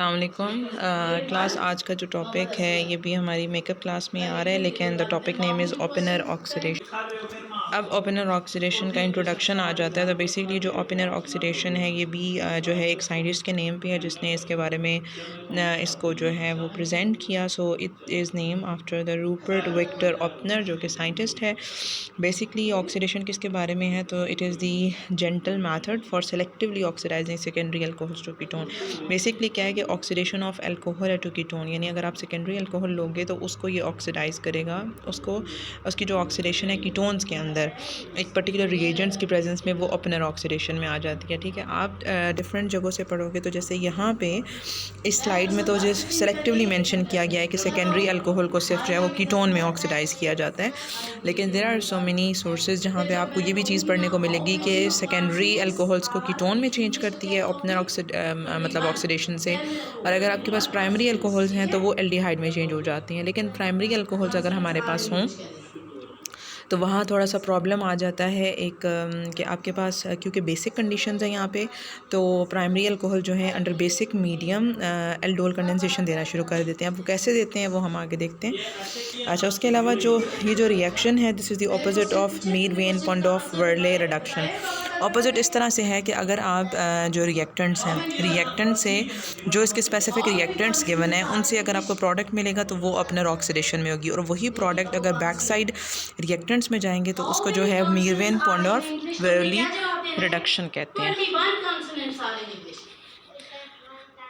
अस्सलामुअलैकुम। क्लास आज का जो टॉपिक है ये भी हमारी मेकअप क्लास में आ रहा है, लेकिन the topic name is opener oxidation. अब ओपनर ऑक्सीडेशन का इंट्रोडक्शन आ जाता है। तो बेसिकली जो ओपनर ऑक्सीडेशन है ये भी जो है एक साइंटिस्ट के नेम पे है जिसने इसके बारे में इसको जो है वो प्रेजेंट किया। So it is name after the Rupert Victor Oppenauer जो कि साइंटिस्ट है। बेसिकली ऑक्सीडेशन किसके बारे में है, तो it is the gentle method for selectively oxidizing secondary alcohols to ketone. Basically क्या है कि oxidation of alcohol to ketone, यानी अगर आप सेकेंडरी अल्कोहल लोगे तो उसको ये ऑक्सीडाइज करेगा, उसको उसकी जो ऑक्सीडेशन है कीटोन्स के अंदर एक पर्टिकुलर रिएजेंट्स की प्रेजेंस में वो ओपनर ऑक्सीडेशन में आ जाती है। ठीक है, आप डिफरेंट जगहों से पढ़ोगे तो जैसे यहाँ पे इस स्लाइड में तो जो सेलेक्टिवली मेंशन किया गया है कि सेकेंडरी अल्कोहल को सिर्फ जो है वो कीटोन में ऑक्सीडाइज किया जाता है, लेकिन there are so many sources जहाँ पे आपको ये भी चीज़ पढ़ने को मिलेगी कि सेकेंडरी अल्कोहल्स को कीटोन में चेंज करती है ओपनर मतलब ऑक्सीडेशन से। और अगर आपके पास प्राइमरी अल्कोहल्स हैं तो वो एल्डिहाइड में चेंज हो जाती हैं। लेकिन प्राइमरी अल्कोहल्स अगर हमारे पास हों तो वहाँ थोड़ा सा प्रॉब्लम आ जाता है एक कि आपके पास क्योंकि बेसिक कंडीशंस हैं यहाँ पे, तो प्राइमरी अल्कोहल जो है under basic medium aldol condensation देना शुरू कर देते हैं। अब वो कैसे देते हैं वो हम आगे देखते हैं। अच्छा, उसके अलावा जो ये जो रिएक्शन है this is the opposite of Meerwein Ponndorf of Verley reduction. Opposite इस तरह से है कि अगर आप जो रिएक्टेंट्स हैं, रिएक्टेंट से जो इसके स्पेसिफिक रिएक्टेंट्स गिवन है उनसे अगर आपको प्रोडक्ट मिलेगा तो वो अपने ऑक्सीडेशन में होगी, और वही प्रोडक्ट अगर बैक साइड रिएक्टेंट्स में जाएंगे तो उसको जो है मीरवेन पॉन्ड ऑफ वर्ली रिडक्शन कहते हैं।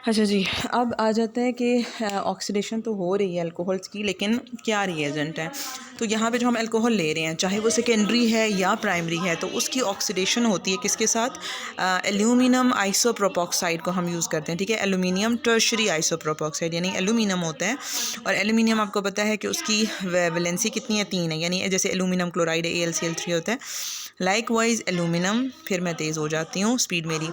अच्छा जी, अब आ जाता है कि ऑक्सीडेशन तो हो रही है अल्कोहल्स की, लेकिन क्या रिएजेंट है। तो यहाँ पे जो हम अल्कोहल ले रहे हैं चाहे वो सेकेंडरी है या प्राइमरी है, तो उसकी ऑक्सीडेशन होती है किसके साथ, एल्यूमिनियम आइसोप्रोपोक्साइड को हम यूज़ करते हैं। ठीक है, एल्यूमिनियम टर्शरी आइसोप्रोपोक्साइड यानी एल्यूमिनियम होता है, और एल्यूमिनियम आपको पता है कि उसकी वैलेंसी कितनी है, 3 है, यानी जैसे एल्यूमिनियम क्लोराइड AlCl3 होता है। लाइक वाइज एल्यूमिनियम, फिर मैं तेज़ हो जाती हूँ स्पीड मेरी,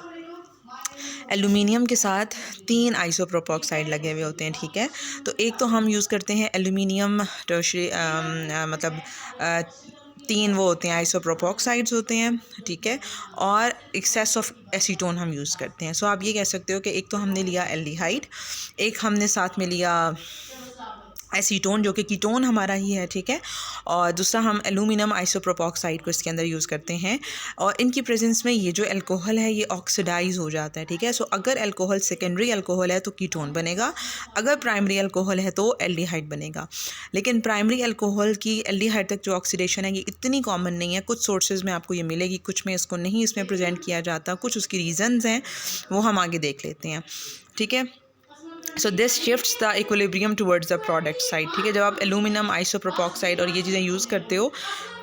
एल्यूमिनियम के साथ 3 आइसोप्रोपोक्साइड लगे हुए होते हैं। ठीक है, तो एक तो हम यूज़ करते हैं एल्यूमिनियम टर्शरी मतलब 3 वो होते हैं आइसोप्रोपोक्साइड्स होते हैं। ठीक है, और एक्सेस ऑफ एसीटोन हम यूज़ करते हैं। सो आप ये कह सकते हो कि एक तो हमने लिया एल्डिहाइड, एक हमने साथ में लिया एसीटोन जो कि कीटोन हमारा ही है। ठीक है, और दूसरा हम एल्यूमिनियम आइसोप्रोपोक्साइड को इसके अंदर यूज़ करते हैं, और इनकी प्रेजेंस में ये जो अल्कोहल है ये ऑक्सीडाइज हो जाता है। ठीक है, सो अगर अल्कोहल सेकेंडरी अल्कोहल है तो कीटोन बनेगा, अगर प्राइमरी अल्कोहल है तो एल्डिहाइड बनेगा। लेकिन प्राइमरी अल्कोहल की एल्डिहाइड तक जो ऑक्सीडेशन है ये इतनी कॉमन नहीं है। कुछ सोर्सेज में आपको ये मिलेगी, कुछ में इसको नहीं इसमें प्रेजेंट किया जाता, कुछ उसकी रीज़न्स हैं वो हम आगे देख लेते हैं। ठीक है, so this shifts the equilibrium towards the product side. ठीक है, जब आप एल्यूमिनियम आइसोप्रोपोक्साइड और ये चीज़ें यूज़ करते हो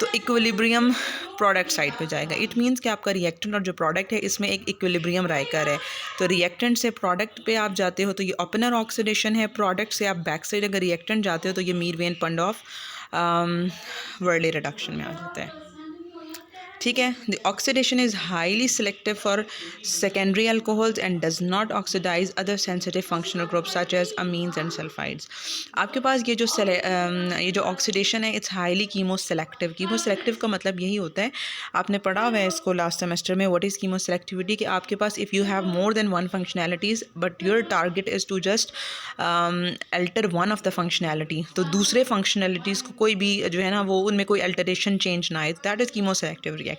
तो इक्विलिब्रियम प्रोडक्ट साइड पे जाएगा। इट मीन्स कि आपका रिएक्टेंट और जो प्रोडक्ट है इसमें एक इक्विलिब्रियम राइकर है। तो रिएक्टेंट से प्रोडक्ट पे आप जाते हो तो ये ओपनर ऑक्सीडेशन है, प्रोडक्ट से आप बैक साइड अगर रिएक्टेंट जाते हो तो ये Meerwein Ponndorf of Verley reduction में आ जाता है। ठीक है, the oxidation is highly selective for secondary alcohols and does not oxidise other sensitive functional groups such as amines and sulphides. आपके पास ये जो ऑक्सीडेशन है it's highly chemo selective. Chemo selective का मतलब यही होता है, आपने पढ़ा हुआ है इसको लास्ट सेमेस्टर में, व्हाट इज़ कीमो सेलेक्टिविटी, कि आपके पास if you have more than one functionalities but your target is to just alter one of the functionality, तो दूसरे फंक्शनैलिटीज़ को कोई भी जो है ना वो उनमें कोई अल्टरेशन चेंज ना आए, that is chemo selective reaction.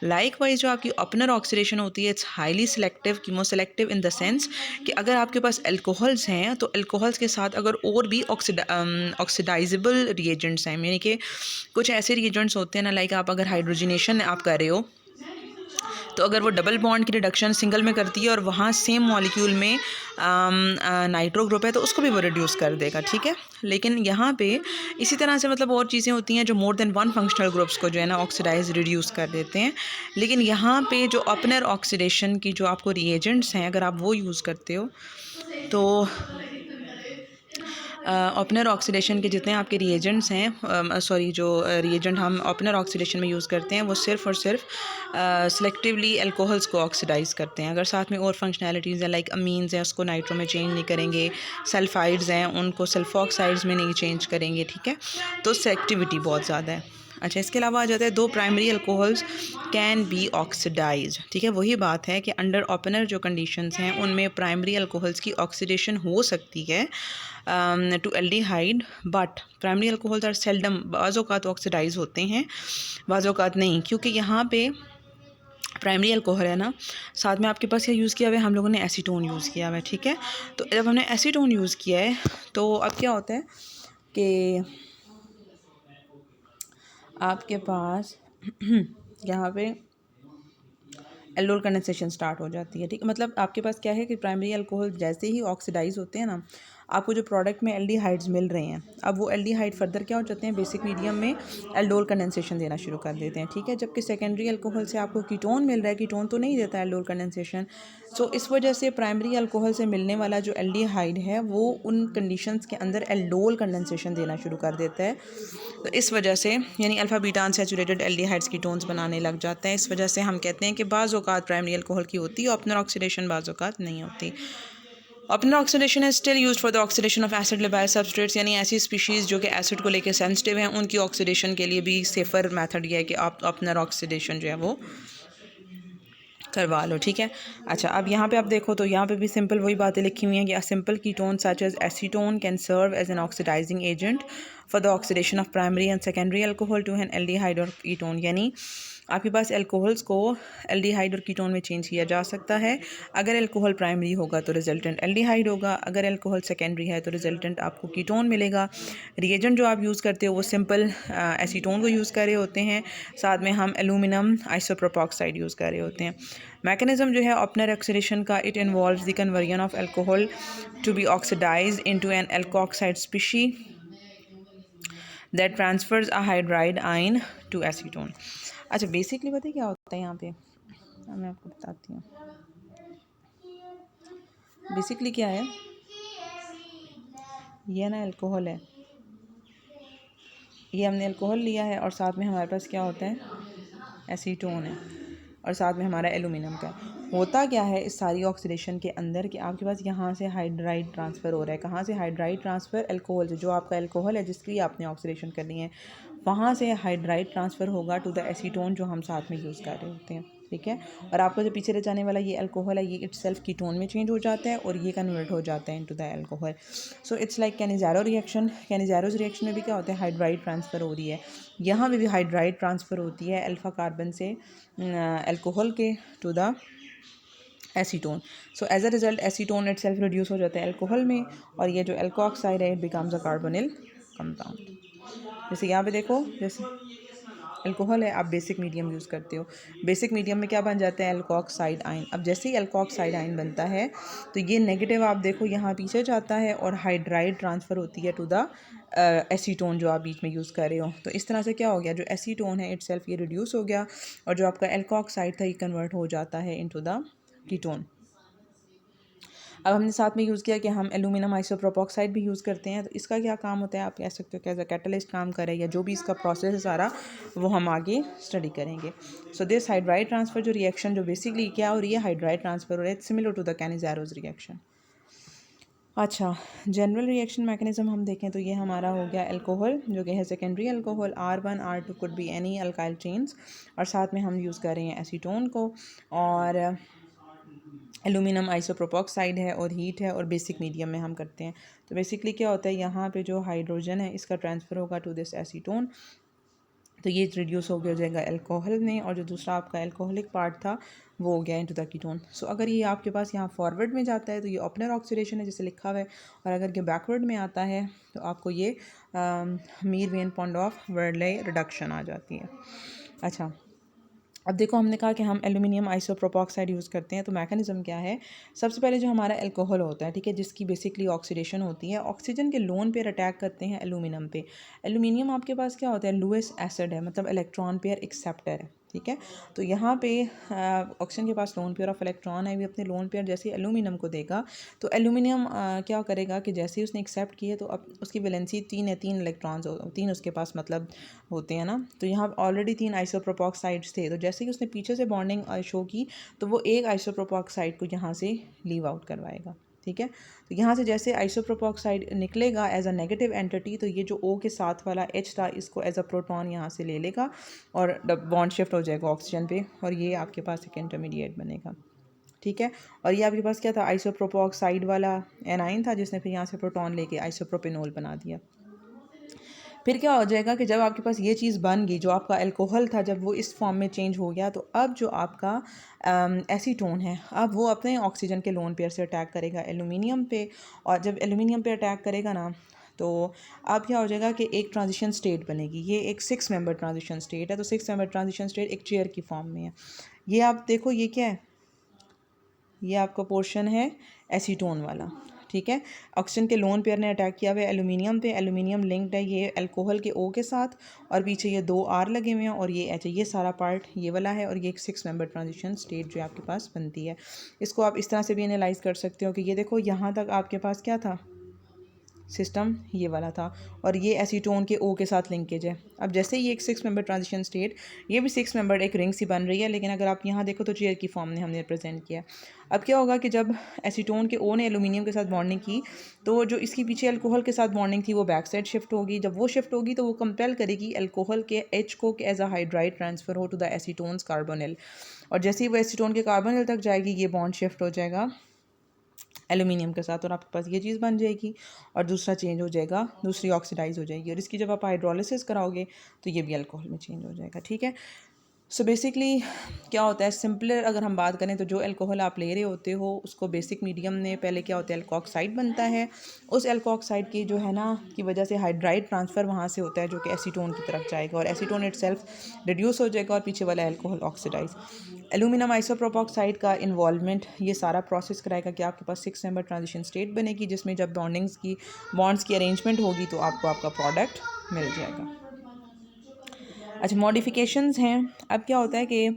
Likewise जो आपकी ओपनर ऑक्सीडेशन होती है it's highly selective, chemo selective in the sense कि अगर आपके पास अल्कोहल्स हैं तो अल्कोहल्स के साथ अगर और भी ऑक्सीडाइजेबल रिएजेंट्स हैं, यानी कि कुछ ऐसे रिएजेंट्स होते हैं ना, लाइक आप अगर हाइड्रोजनेशन आप कर रहे हो तो अगर वो डबल बॉन्ड की रिडक्शन सिंगल में करती है और वहाँ सेम मॉलिक्यूल में नाइट्रो ग्रुप है तो उसको भी वो रिड्यूस कर देगा। ठीक है, लेकिन यहाँ पे इसी तरह से मतलब और चीज़ें होती हैं जो मोर देन वन फंक्शनल ग्रुप्स को जो है ना ऑक्सीडाइज रिड्यूस कर देते हैं। लेकिन यहाँ पे जो ओपनर ऑक्सीडेशन की जो आपको रिएजेंट्स हैं अगर आप वो यूज़ करते हो तो ओपनर ऑक्सीडेशन के जितने आपके रिएजेंट्स हैं, सॉरी जो रिएजेंट हम ओपनर ऑक्सीडेशन में यूज़ करते हैं वो सिर्फ़ और सिर्फ सेलेक्टिवली अल्कोहल्स को ऑक्सीडाइज़ करते हैं। अगर साथ में और फंक्शनैलिटीज़ हैं लाइक अमीन्स हैं उसको नाइट्रो में चेंज नहीं करेंगे, सल्फाइड्स हैं उनको सल्फोक्साइड्स में नहीं चेंज करेंगे। ठीक है, तो सेलेक्टिविटी बहुत ज़्यादा है। अच्छा, इसके अलावा आ जाता है 2 primary alcohols can be oxidize. ठीक है, वही बात है कि अंडर ओपनर जो कंडीशंस हैं उनमें प्राइमरी अल्कोहल्स की ऑक्सीडेशन हो सकती है to aldehyde, but primary alcohols are seldom, बाज़-औक़ात ऑक्सीडाइज होते हैं, बाज़-औक़ात नहीं, क्योंकि यहाँ पे प्राइमरी अल्कोहल है ना, साथ में आपके पास क्या यूज़ किया हुआ है, हम लोगों ने एसीटोन यूज़ किया हुआ है। ठीक है, तो जब हमने एसीटोन यूज़ किया है तो अब क्या होता है कि आपके पास यहाँ पे एल्डोल कंडेंसेशन स्टार्ट हो जाती है। ठीक है, मतलब आपके पास क्या है कि प्राइमरी अल्कोहल जैसे ही ऑक्सीडाइज होते हैं ना, आपको जो प्रोडक्ट में एल्डिहाइड्स मिल रहे हैं, अब वो एल्डिहाइड फर्दर क्या हो जाते हैं, बेसिक मीडियम में एल्डोल कंडेंसेशन देना शुरू कर देते हैं। ठीक है, जबकि सेकेंडरी अल्कोहल से आपको कीटोन मिल रहा है, कीटोन तो नहीं देता एल्डोल कंडेंसेशन। सो इस वजह से प्राइमरी अल्कोहल से मिलने वाला जो एल्डिहाइड है वो उन कंडीशंस के अंदर एल्डोल कंडेंसेशन देना शुरू कर देता है। तो इस वजह से यानी alpha beta unsaturated aldehydes ketones बनाने लग जाते हैं। इस वजह से हम कहते हैं कि बाज़ औक़ात प्राइमरी अल्कोहल की होती है, ओपनर ऑक्सीडेशन बाज़ औक़ात नहीं होती। Opener oxidation is still used for the oxidation of acid labile substrates, यानी ऐसी स्पीशीज़ जो कि एसिड को लेकर सेंसिटिव हैं उनकी ऑक्सीडेशन के लिए भी सेफ़र मेथड ये है कि आप ओपनर ऑक्सीडेशन जो है वो करवा लो। ठीक है, अच्छा, अब यहाँ पे आप देखो तो यहाँ पे भी सिंपल वही बातें लिखी हुई हैं कि a simple ketone such as acetone can serve as an oxidizing agent for the oxidation of primary and secondary alcohol to an aldehyde और कीटोन, यानी आपके पास एल्कोहल्स को एल्डिहाइड और कीटोन में चेंज किया जा सकता है। अगर एल्कोहल प्राइमरी होगा तो रिजल्टेंट एल्डिहाइड होगा, अगर एल्कोहल सेकेंडरी है तो रिजल्टेंट आपको कीटोन मिलेगा। रिएजेंट जो आप यूज़ करते हो वो सिंपल एसीटोन को यूज़ कर रहे होते हैं, साथ में हम एल्यूमिनियम आइसोप्रोपॉक्साइड यूज़ कर रहे होते हैं। मैकेनिज्म जो है ओपनर ऑक्सीडेशन का, it involves the conversion of alcohol to be oxidize into an alkoxide species that transfers a hydride ion to acetone. अच्छा, बेसिकली पता है क्या होता है यहाँ पे, मैं आपको बताती हूँ बेसिकली क्या है। ये ना अल्कोहल है, ये हमने अल्कोहल लिया है और साथ में हमारे पास क्या होता है, एसीटोन है, और साथ में हमारा एल्यूमिनियम का होता क्या है इस सारी ऑक्सीडेशन के अंदर कि आपके पास यहाँ से हाइड्राइड ट्रांसफ़र हो रहा है। कहाँ से हाइड्राइड ट्रांसफ़र, एल्कोहल से, जो आपका एल्कोहल है जिसकी आपने ऑक्सीडेशन करनी है, वहाँ से हाइड्राइड ट्रांसफ़र होगा टू द एसीटोन जो हम साथ में यूज़ कर रहे होते हैं। ठीक है, और आपका जो पीछे रह जाने वाला ये अल्कोहल है, ये इटसेल्फ कीटोन में चेंज हो जाता है और ये कन्वर्ट हो जाता है into the alcohol. So it's like Cannizzaro reaction. Cannizzaro's reaction में भी क्या होता है, हाइड्राइड ट्रांसफ़र हो रही है, यहाँ पे भी हाइड्राइड ट्रांसफ़र होती है अल्फ़ा कार्बन से अल्कोहल के to the acetone. So as a result acetone itself reduce हो जाता है अल्कोहल में, और ये जो अल्कोऑक्साइड है it becomes a carbonyl compound. जैसे यहाँ पे देखो, जैसे अल्कोहल है, आप बेसिक मीडियम यूज़ करते हो, बेसिक मीडियम में क्या बन जाता है, अल्कोऑक्साइड आयन। अब जैसे ही अल्कोऑक्साइड आयन बनता है तो ये नेगेटिव आप देखो यहाँ पीछे जाता है और हाइड्राइड ट्रांसफ़र होती है टू द एसीटोन जो आप बीच में यूज़ कर रहे हो। तो इस तरह से क्या हो गया, जो एसीटोन है इटसेल्फ ये रिड्यूस हो गया और जो आपका अल्कोऑक्साइड था ये कन्वर्ट हो जाता है इनटू द कीटोन। अब हमने साथ में यूज़ किया कि हम एल्यूमिनियम आइसोप्रोपॉक्साइड भी यूज़ करते हैं, तो इसका क्या काम होता है आप कह सकते हो, कैसा कैटलिस्ट काम करे या जो भी इसका प्रोसेस है सारा वो हम आगे स्टडी करेंगे। सो दिस हाइड्राइड ट्रांसफ़र जो रिएक्शन जो बेसिकली क्या हो रही है, हाइड्राइड ट्रांसफ़र हो रहा है, सिमिलर टू द कैनिज़ारोज़ रिएक्शन। अच्छा, जनरल रिएक्शन मैकेनिज्म हम देखें तो ये हमारा हो गया अल्कोहल जो कि है secondary alcohol, R1 R2 could be any alkyl chains, और साथ में हम यूज़ कर रहे हैं एसीटोन को, और एल्यूमिनियम आइसोप्रोपॉक्साइड है और हीट है, और बेसिक मीडियम में हम करते हैं। तो बेसिकली क्या होता है, यहाँ पे जो हाइड्रोजन है इसका ट्रांसफ़र होगा टू दिस एसीटोन, तो ये रिड्यूस हो गया जाएगा अल्कोहल में, और जो दूसरा आपका अल्कोहलिक पार्ट था वो हो गया इनटू द कीटोन। सो अगर ये आपके पास यहाँ फॉरवर्ड में जाता है तो ये ओपनर ऑक्सीडेशन है जैसे लिखा हुआ है, और अगर ये बैकवर्ड में आता है तो आपको ये मीर वेन पॉन्ड ऑफ वर्डले रिडक्शन आ जाती है। अच्छा, अब देखो हमने कहा कि हम एल्यूमिनियम आइसोप्रोपॉक्साइड यूज़ करते हैं, तो मैकेनिज्म क्या है, सबसे पहले जो हमारा अल्कोहल होता है, ठीक है, जिसकी बेसिकली ऑक्सीडेशन होती है, ऑक्सीजन के लोन पेयर अटैक करते हैं एल्यूमिनियम पे। एल्यूमिनियम आपके पास क्या होता है, लुईस एसिड है, मतलब इलेक्ट्रॉन पेयर एक्सेप्टर है। ठीक है, तो यहाँ पे ऑक्सीजन के पास लोन पेयर ऑफ इलेक्ट्रॉन है, भी अपने लोन पेयर जैसे ही एल्यूमिनियम को देगा तो एल्यूमिनियम क्या करेगा कि जैसे ही उसने एक्सेप्ट किए तो अब उसकी वैलेंसी 3 है, 3 इलेक्ट्रॉन्स 3 उसके पास मतलब होते हैं ना, तो यहाँ ऑलरेडी 3 आइसोप्रोपॉक्साइड्स थे, तो जैसे ही उसने पीछे से बॉन्डिंग शो की तो वो एक आइसोप्रोपॉक्साइड को यहाँ से लीव आउट करवाएगा। ठीक है। तो यहाँ से जैसे आइसोप्रोपोक्साइड निकलेगा एज अ नेगेटिव एंटिटी, तो ये जो O के साथ वाला H था इसको एज अ प्रोटॉन यहाँ से ले लेगा और बॉन्ड शिफ्ट हो जाएगा ऑक्सीजन पे, और ये आपके पास एक इंटरमीडिएट बनेगा, ठीक है। और ये आपके पास क्या था, आइसोप्रोपोक्साइड वाला एनाइन था जिसने फिर यहाँ से प्रोटॉन लेके आइसोप्रोपेनॉल बना दिया। फिर क्या हो जाएगा कि जब आपके पास ये चीज़ बन गई, जो आपका अल्कोहल था जब वो इस फॉर्म में चेंज हो गया, तो अब जो आपका एसीटोन है अब वो अपने ऑक्सीजन के लोन पेयर से अटैक करेगा एल्यूमिनियम पे, और जब एल्यूमिनियम पे अटैक करेगा ना, तो अब क्या हो जाएगा कि एक ट्रांजिशन स्टेट बनेगी। ये एक 6 मेंबर ट्रांजिशन स्टेट है, तो 6 मेंबर ट्रांजिशन स्टेट एक चेयर की फॉर्म में है। ये आप देखो ये क्या है, ये आपका पोर्शन है एसीटोन वाला, ठीक है। ऑक्सीजन के लोन पेयर ने अटैक किया हुआ है एल्यूमिनियम पे, एल्यूमिनियम लिंक्ड है ये अल्कोहल के O के साथ, और पीछे ये 2 R लगे हुए हैं और ये H है। ये सारा पार्ट ये वाला है, और ये एक 6 मेंबर ट्रांजिशन स्टेट जो आपके पास बनती है। इसको आप इस तरह से भी एनालाइज कर सकते हो कि ये देखो यहाँ तक आपके पास क्या था, सिस्टम ये वाला था, और ये एसीटोन के O के साथ लिंकेज है। अब जैसे ही एक 6 मेंबर ट्रांजिशन स्टेट, ये भी 6 मेंबर एक रिंग सी बन रही है, लेकिन अगर आप यहाँ देखो तो चेयर की फॉर्म में हमने रिप्रेजेंट किया। अब क्या होगा कि जब एसीटोन के O ने एल्यूमिनियम के साथ बॉन्डिंग की, तो जो इसकी पीछे अल्कोहल के साथ बॉन्डिंग थी वो बैक साइड शिफ्ट होगी। जब वो शिफ्ट होगी तो वो कंपेल करेगी अल्कोहल के H को एज अ हाइड्राइड ट्रांसफर हो टू द एसीटोन्स कार्बोनिल, और जैसे ही वो एसीटोन के कार्बोनिल तक जाएगी ये बॉन्ड शिफ्ट हो जाएगा एल्यूमिनियम के साथ, और आपके पास ये चीज़ बन जाएगी, और दूसरा चेंज हो जाएगा, दूसरी ऑक्सीडाइज हो जाएगी, और इसकी जब आप हाइड्रोलिसिस कराओगे तो ये भी अल्कोहल में चेंज हो जाएगा, ठीक है। सो बेसिकली क्या होता है, सिंपलर अगर हम बात करें तो जो अल्कोहल आप ले रहे होते हो उसको बेसिक मीडियम में पहले क्या होता है, अल्कोक्साइड बनता है। उस अल्कोक्साइड की जो है ना की वजह से हाइड्राइड ट्रांसफ़र वहाँ से होता है जो कि एसीटोन की तरफ जाएगा, और एसीटोन इटसेल्फ रिड्यूस हो जाएगा और पीछे वाला अल्कोहल ऑक्सीडाइज। एल्यूमिनियम आइसोप्रोपोक्साइड का इन्वॉल्वमेंट ये सारा प्रोसेस कराएगा कि आपके पास 6 मेंबर ट्रांजिशन स्टेट बनेगी, जिसमें जब बॉन्ड्स की अरेंजमेंट होगी तो आपको आपका प्रोडक्ट मिल जाएगा। अच्छा, मॉडिफिकेशंस हैं। अब क्या होता है कि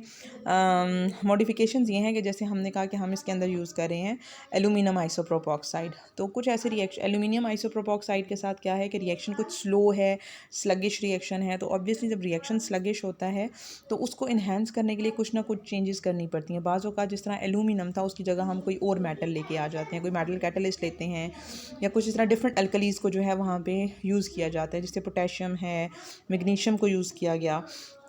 मॉडिफिकेशंस ये हैं कि जैसे हमने कहा कि हम इसके अंदर यूज़ कर रहे हैं एल्यूमिनियम आइसोप्रोपोक्साइड, तो कुछ ऐसे रिएक्शन एल्यूमिनियम आइसोप्रोपोक्साइड के साथ क्या है कि रिएक्शन कुछ स्लो है, स्लगिश रिएक्शन है। तो ऑब्वियसली जब रिएक्शन स्लगिश होता है तो उसको इन्हेंस करने के लिए कुछ ना कुछ चेंजेस करनी पड़ती हैं। बाज़ों का जिस तरह एल्यूमिनियम था उसकी जगह हम कोई और मेटल लेके आ जाते हैं, कोई मेटल कैटलिस्ट लेते हैं, या कुछ इस तरह डिफरेंट अल्कलीज़ को जो है वहाँ पे यूज़ किया जाता है, जैसे पोटेशियम है, मैग्नीशियम को यूज़ किया गया।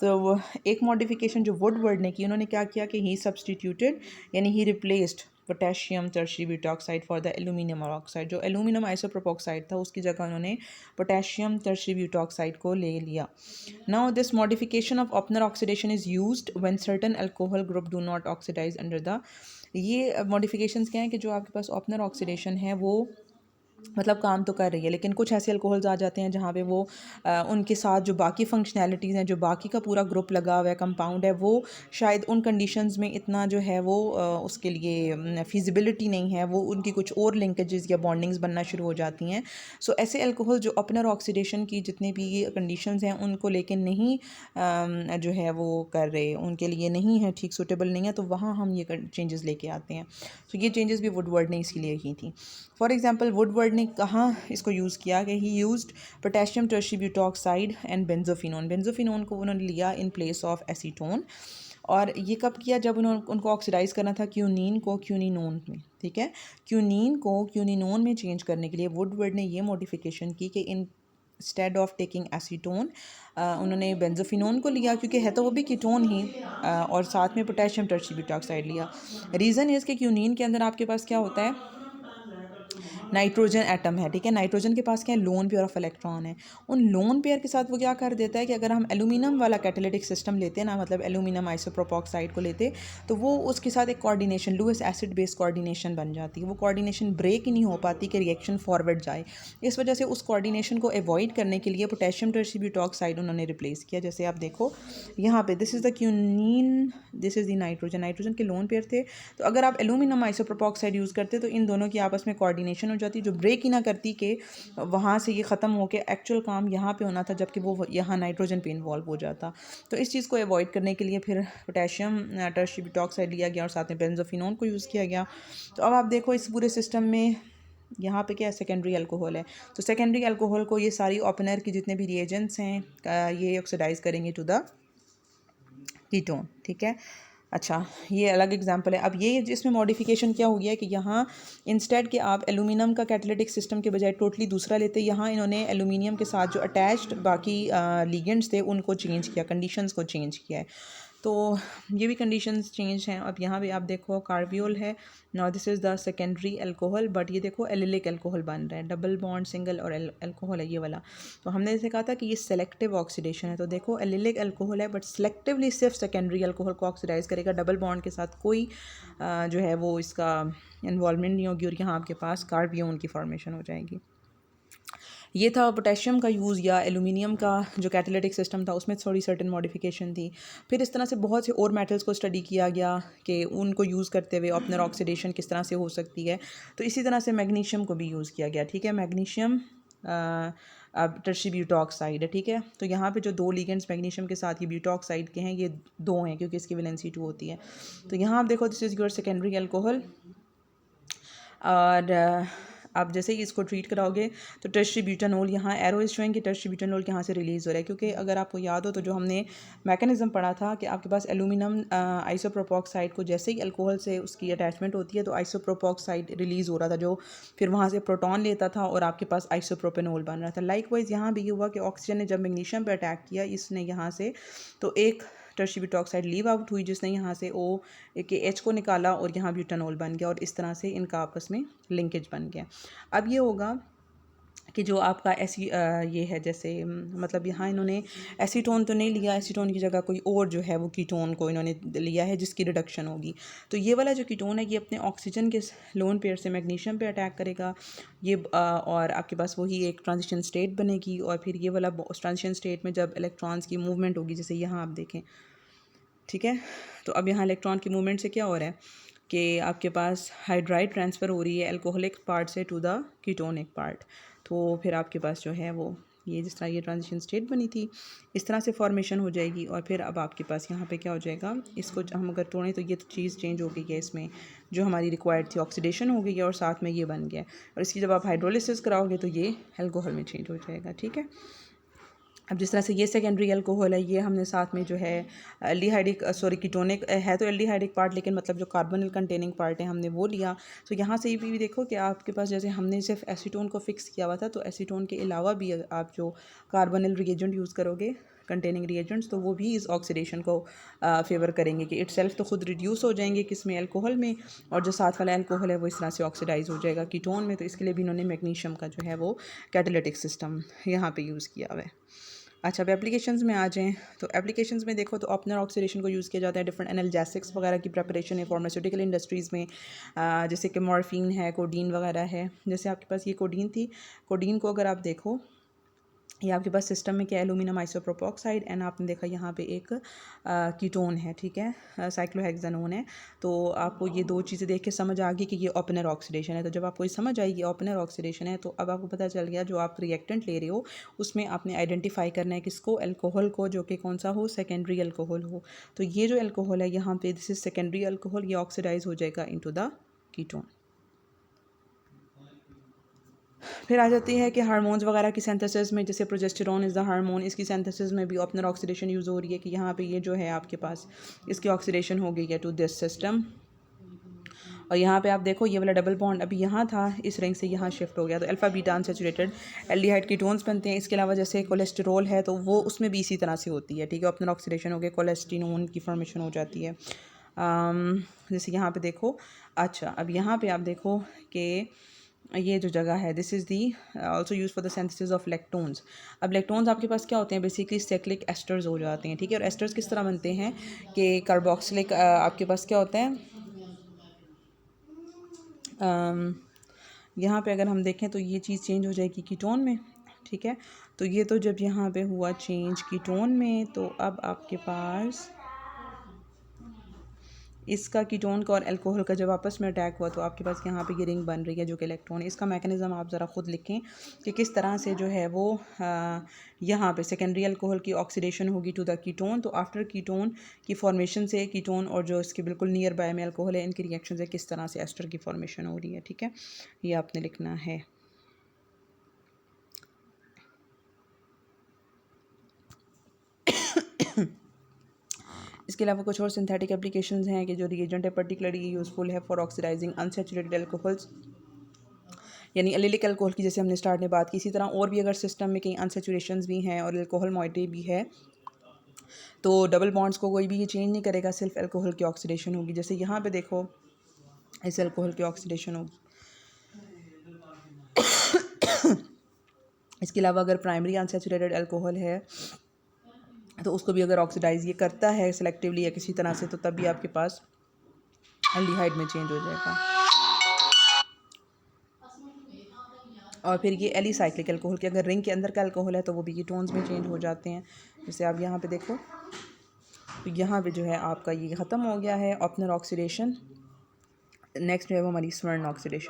तो वो एक मॉडिफिकेशन जो वुडवर्ड ने की, उन्होंने क्या किया कि ही सब्सटीट्यूटेड, यानी he replaced potassium tertiary butoxide for the aluminium oxide. जो एल्यूमिनियम आइसोप्रोपोक्साइड था उसकी जगह उन्होंने पोटेशियम टर्शियरी ब्यूटॉक्साइड को ले लिया। Now this modification of Oppenauer oxidation is used when certain alcohol group do not oxidise under the, ये modifications क्या हैं कि जो आपके पास ओपनर ऑक्सीडेशन है वो मतलब काम तो कर रही है, लेकिन कुछ ऐसे अल्कोहल्स आ जाते हैं जहाँ पे वो उनके साथ जो बाकी फंक्शनैलिटीज़ हैं, जो बाकी का पूरा ग्रुप लगा हुआ है, कंपाउंड है, वो शायद उन कंडीशंस में इतना जो है वो उसके लिए फिजिबिलिटी नहीं है, वो उनकी कुछ और लिंकेजेस या बॉन्डिंग्स बनना शुरू हो जाती हैं। सो ऐसे अल्कोहल जो अपनर ऑक्सीडेशन की जितने भी कंडीशंस हैं उनको लेकिन नहीं जो है वो कर रहे, उनके लिए नहीं है, ठीक सूटेबल नहीं है, तो वहाँ हम ये चेंजेस लेके आते हैं। तो ये चेंजेस भी वुडवर्ड ने इसीलिए की थी। फॉर एग्जांपल वुडवर्ड ने कहाँ इसको यूज़ किया कि ही used potassium tertiary butoxide and benzophenone. Benzophenone को उन्होंने लिया इन प्लेस ऑफ एसीटोन, और ये कब किया, जब उनको ऑक्सीडाइज करना था क्यूनीन को क्यूनिनोन में, ठीक है। क्यूनीन को क्यूनिनोन में चेंज करने के लिए वुडवर्ड ने ये मॉडिफिकेशन की कि in instead of taking acetone उन्होंने बेंजोफिनोन को लिया, क्योंकि है तो वो भी कीटोन ही, और साथ में पोटेशियम टर्शियरी ब्यूटॉक्साइड लिया। रीज़न इज़ कि क्यूनीन के अंदर आपके पास क्या होता है, नाइट्रोजन एटम है, ठीक है। नाइट्रोजन के पास क्या है, लोन पेयर ऑफ इलेक्ट्रॉन है। उन लोन पेयर के साथ वो क्या कर देता है कि अगर हम एल्यूमिनियम वाला कैटालिटिक सिस्टम लेते हैं ना, मतलब एल्यूमिनियम आइसोप्रोपोक्साइड को लेते, तो वो उसके साथ एक coordination, Lewis acid based coordination बन जाती है। वो कोऑर्डिनेशन ब्रेक ही नहीं हो पाती कि रिएक्शन फॉरवर्ड जाए। इस वजह से उस कोऑर्डिनेशन को अवॉइड करने के लिए पोटेशियम टर्शियरी ब्यूटॉक्साइड उन्होंने रिप्लेस किया। जैसे आप देखो यहाँ पे this is the quinine, this is the nitrogen, nitrogen के लोन पेयर थे। तो अगर आप एल्यूमिनियम आइसोप्रोपोक्साइड यूज़ करते तो इन दोनों की आपस में कोऑर्डिनेशन हो जाती, जो ब्रेक ही ना करती कि वहाँ से ये ख़त्म होकर एक्चुअल काम यहाँ पे होना था, जबकि वो यहाँ नाइट्रोजन पे इन्वॉल्व हो जाता। तो इस चीज़ को अवॉइड करने के लिए फिर पोटेशियम टर्शियरी ब्यूटॉक्साइड लिया गया और साथ में बेंजोफिनोन को यूज़ किया गया। तो अब आप देखो इस पूरे सिस्टम में यहाँ पे क्या है, सेकेंडरी अल्कोहल है। तो सेकेंडरी अल्कोहल को ये सारी ओपनर की जितने भी रिएजेंट्स हैं ये ऑक्सीडाइज करेंगे टू द कीटोन, ठीक है। अच्छा, ये अलग एग्जांपल है। अब ये इसमें मॉडिफिकेशन क्या हो गया है कि यहाँ इंस्टेड कि आप एल्यूमिनियम का कैटालिटिक सिस्टम के बजाय टोटली दूसरा लेते, यहाँ इन्होंने एल्यूमिनियम के साथ जो अटैच्ड बाकी लिगेंड्स थे उनको चेंज किया, कंडीशंस को चेंज किया है। तो ये भी कंडीशंस चेंज हैं। अब यहाँ भी आप देखो कार्बियोल है, now this is the secondary alcohol, but ये देखो एलिलिक अल्कोहल बन रहा है, डबल बॉन्ड सिंगल और अल्कोहल है ये वाला। तो हमने जैसे कहा था कि ये सेलेक्टिव ऑक्सीडेशन है, तो देखो एलिलिक अल्कोहल है बट सेलेक्टिवली सिर्फ सेकेंडरी अल्कोहल को ऑक्सीडाइज करेगा, डबल बॉन्ड के साथ कोई जो है वो इसका इन्वॉल्वमेंट नहीं होगी, और यहाँ आपके पास कार्बियोन की फॉर्मेशन हो जाएगी। ये था पोटेशियम का यूज़ या एलुमिनियम का जो कैटालिटिक सिस्टम था उसमें थोड़ी सर्टेन मॉडिफिकेशन थी। फिर इस तरह से बहुत से और मेटल्स को स्टडी किया गया कि उनको यूज़ करते हुए ओपनर ऑक्सीडेशन किस तरह से हो सकती है। तो इसी तरह से मैग्नीशियम को भी यूज़ किया गया, ठीक है। मैग्नीशियम अब टर्शियरी ब्यूटाऑक्साइड है, ठीक है। तो यहाँ पे जो दो लिगेंड्स मैग्नीशियम के साथ ये ब्यूटाऑक्साइड के हैं, ये दो हैं क्योंकि इसकी वैलेंसी 2 होती है। तो यहाँ आप देखो this is your secondary alcohol, और आप जैसे ही इसको ट्रीट कराओगे तो टर्शियरी ब्यूटानोल, यहाँ एरो इज शोइंग कि टर्शियरी ब्यूटानोल यहाँ से रिलीज़ हो रहा है, क्योंकि अगर आपको याद हो तो जो हमने मैकेनिज्म पढ़ा था कि आपके पास एल्यूमिनियम आइसोप्रोपोक्साइड को जैसे ही अल्कोहल से उसकी अटैचमेंट होती है तो आइसोप्रोपोक्साइड रिलीज़ हो रहा था, जो फिर वहाँ से प्रोटॉन लेता था और आपके पास आइसोप्रोपेनोल बन रहा था। लाइकवाइज यहाँ भी ये हुआ कि ऑक्सीजन ने जब मैग्नीशियम पर अटैक किया इसने यहाँ से, तो एक टर्शियरी ब्यूटाऑक्साइड लीव आउट हुई जिसने यहाँ से ओ के एच को निकाला और यहाँ ब्यूटानोल बन गया, और इस तरह से इनका आपस में लिंकेज बन गया। अब ये होगा कि जो आपका ये है जैसे मतलब यहाँ इन्होंने एसीटोन तो नहीं लिया, एसीटोन की जगह कोई और जो है वो कीटोन को इन्होंने लिया है जिसकी रिडक्शन होगी। तो ये वाला जो कीटोन है ये अपने ऑक्सीजन के लोन पेयर से मैग्नीशियम पे अटैक करेगा, ये और आपके पास वही एक ट्रांजिशन स्टेट बनेगी, और फिर ये वाला ट्रांजिशन स्टेट में जब इलेक्ट्रॉन्स की मूवमेंट होगी, जैसे यहाँ आप देखें, ठीक है। तो अब यहाँ इलेक्ट्रॉन की मूवमेंट से क्या हो रहा है कि आपके पास हाइड्राइड ट्रांसफ़र हो रही है अल्कोहलिक पार्ट से टू द कीटोनिक पार्ट। तो फिर आपके पास जो है वो ये जिस तरह ये ट्रांजिशन स्टेट बनी थी इस तरह से फॉर्मेशन हो जाएगी, और फिर अब आपके पास यहाँ पे क्या हो जाएगा, इसको हम अगर तोड़ें तो ये तो चीज़ चेंज हो गई है, इसमें जो हमारी रिक्वायर्ड थी ऑक्सीडेशन हो गई है और साथ में ये बन गया, और इसकी जब आप हाइड्रोलिसिस कराओगे तो ये अल्कोहल में चेंज हो जाएगा, ठीक है। अब जिस तरह से ये सेकेंडरी अल्कोहल है, ये हमने साथ में जो है एल्डिहाइडिक कीटोनिक है तो एल्डिहाइडिक पार्ट, लेकिन मतलब जो कार्बोनिल कंटेनिंग पार्ट है हमने वो लिया। तो यहाँ से ये भी देखो कि आपके पास जैसे हमने सिर्फ एसीटोन को फिक्स किया हुआ था, तो एसीटोन के अलावा भी आप जो कार्बोनिल रिएजेंट यूज़ करोगे कंटेनिंग रिएजेंट्स, तो वो भी इस ऑक्सीडेशन को फेवर करेंगे कि इटसेल्फ तो खुद रिड्यूस हो जाएंगे किसमें, अल्कोहल में, और जो साथ वाला अल्कोहल है वो इस तरह से ऑक्सीडाइज हो जाएगा कीटोन में। तो इसके लिए भी इन्होंने मैग्नीशियम का जो है वो कैटालिटिक सिस्टम यहाँ पे यूज़ किया हुआ है। अच्छा, अब एप्लीकेशंस में आ जाएँ तो एप्लीकेशंस में देखो तो ओपनर ऑक्सीडेशन को यूज़ किया जाता है डिफरेंट एनाल्जेसिक्स वगैरह की प्रिपरेशन है फार्मास्यूटिकल इंडस्ट्रीज़ में, जैसे कि मॉर्फिन है, कोडीन वगैरह है। जैसे आपके पास ये कोडीन थी, कोडीन को अगर आप देखो ये आपके पास सिस्टम में क्या एल्यूमिनियम आइसोप्रोपोक्साइड एंड आपने देखा यहाँ पे एक कीटोन है, ठीक है, साइक्लोहेक्सानोन है। तो आपको ये दो चीज़ें देख के समझ आ गई कि ये ओपनर ऑक्सीडेशन है। तो जब आपको ये समझ आएगी ओपनर ऑक्सीडेशन है, तो अब आपको पता चल गया जो आप रिएक्टेंट ले रहे हो उसमें आपने आइडेंटिफाई करना है किसको, अल्कोहल को, जो कि कौन सा हो, सेकेंडरी अल्कोहल हो। तो ये जो अल्कोहल है यहाँ पे दिस इज सेकेंडरी अल्कोहल, ये ऑक्सीडाइज हो जाएगा इनटू द कीटोन। फिर आ जाती है कि हार्मोन्स वगैरह की सिंथेसिस में, जैसे प्रोजेस्टेरॉन इज़ द हार्मोन, इसकी सिंथेसिस में भी ओपनर ऑक्सीडेशन यूज़ हो रही है कि यहाँ पे ये जो है आपके पास इसकी ऑक्सीडेशन हो गई है टू दिस सिस्टम। और यहाँ पे आप देखो ये वाला डबल बॉन्ड अभी यहाँ था, इस रिंग से यहाँ शिफ्ट हो गया, तो alpha beta unsaturated aldehyde ketones बनते हैं। इसके अलावा जैसे कोलेस्टेरोल है तो वो उसमें भी इसी तरह से होती है, ठीक है, ओपनर ऑक्सीडेशन हो गया, कोलेस्टिनोन की फॉर्मेशन हो जाती है। जैसे यहाँ पे देखो, अच्छा अब यहाँ पे आप देखो कि ये जो जगह है this is the also use for the synthesis of lactones. अब लेक्टोन्स आपके पास क्या होते हैं, बेसिकली साइक्लिक एस्टर्स हो जाते हैं, ठीक है। और एस्टर्स किस तरह बनते हैं कि कार्बोक्सिलिक आपके पास क्या होता है, यहाँ पे अगर हम देखें तो ये चीज़ चेंज हो जाएगी कीटोन में, ठीक है। तो ये तो जब यहाँ पे हुआ चेंज कीटोन में, तो अब आपके पास इसका कीटोन का और अल्कोहल का जब आपस में अटैक हुआ तो आपके पास यहाँ पे ये रिंग बन रही है जो कि इलेक्ट्रॉन है। इसका मैकेनिज़्म आप ज़रा ख़ुद लिखें कि किस तरह से जो है वो यहाँ पे सेकेंडरी अल्कोहल की ऑक्सीडेशन होगी टू द कीटोन। तो आफ्टर कीटोन की फॉर्मेशन से कीटोन और जो इसके बिल्कुल नियर बाय में अल्कोहल है, इनकी रिएक्शन से किस तरह से एस्टर की फॉर्मेशन हो रही है, ठीक है, ये आपने लिखना है। इसके अलावा कुछ और सिंथेटिक एप्लीकेशंस हैं कि जो रिएजेंट है पर्टिकुलरली यूज़फुल है फॉर ऑक्सीडाइजिंग अनसैचुरेटेड एल्कोहल्स, यानी एलिलिक अल्कोहल की जैसे हमने स्टार्ट में बात की। इसी तरह और भी अगर सिस्टम में कहीं अनसेचुरेशंस भी हैं और अल्कोहल मॉइटी भी है तो डबल बॉन्ड्स को कोई भी ये चेंज नहीं करेगा, सिर्फ अल्कोहल की ऑक्सीडेशन होगी। जैसे यहाँ पे देखो इस अल्कोहल की ऑक्सीडेशन होगी। इसके अलावा अगर प्राइमरी अनसैचुरेटेड अल्कोहल है तो उसको भी अगर ऑक्सीडाइज ये करता है सेलेक्टिवली या किसी तरह से, तो तब भी आपके पास एल्डिहाइड में चेंज हो जाएगा। और फिर ये एलिसाइक्लिक अल्कोहल के अगर रिंग के अंदर का अल्कोहल है तो वो भी कीटोन्स में चेंज हो जाते हैं। जैसे आप यहाँ पे देखो तो यहाँ पे जो है आपका ये ख़त्म हो गया है ऑप्नर ऑक्सीडेशन। नेक्स्ट जो है वो हमारी स्वर्ण ऑक्सीडेशन।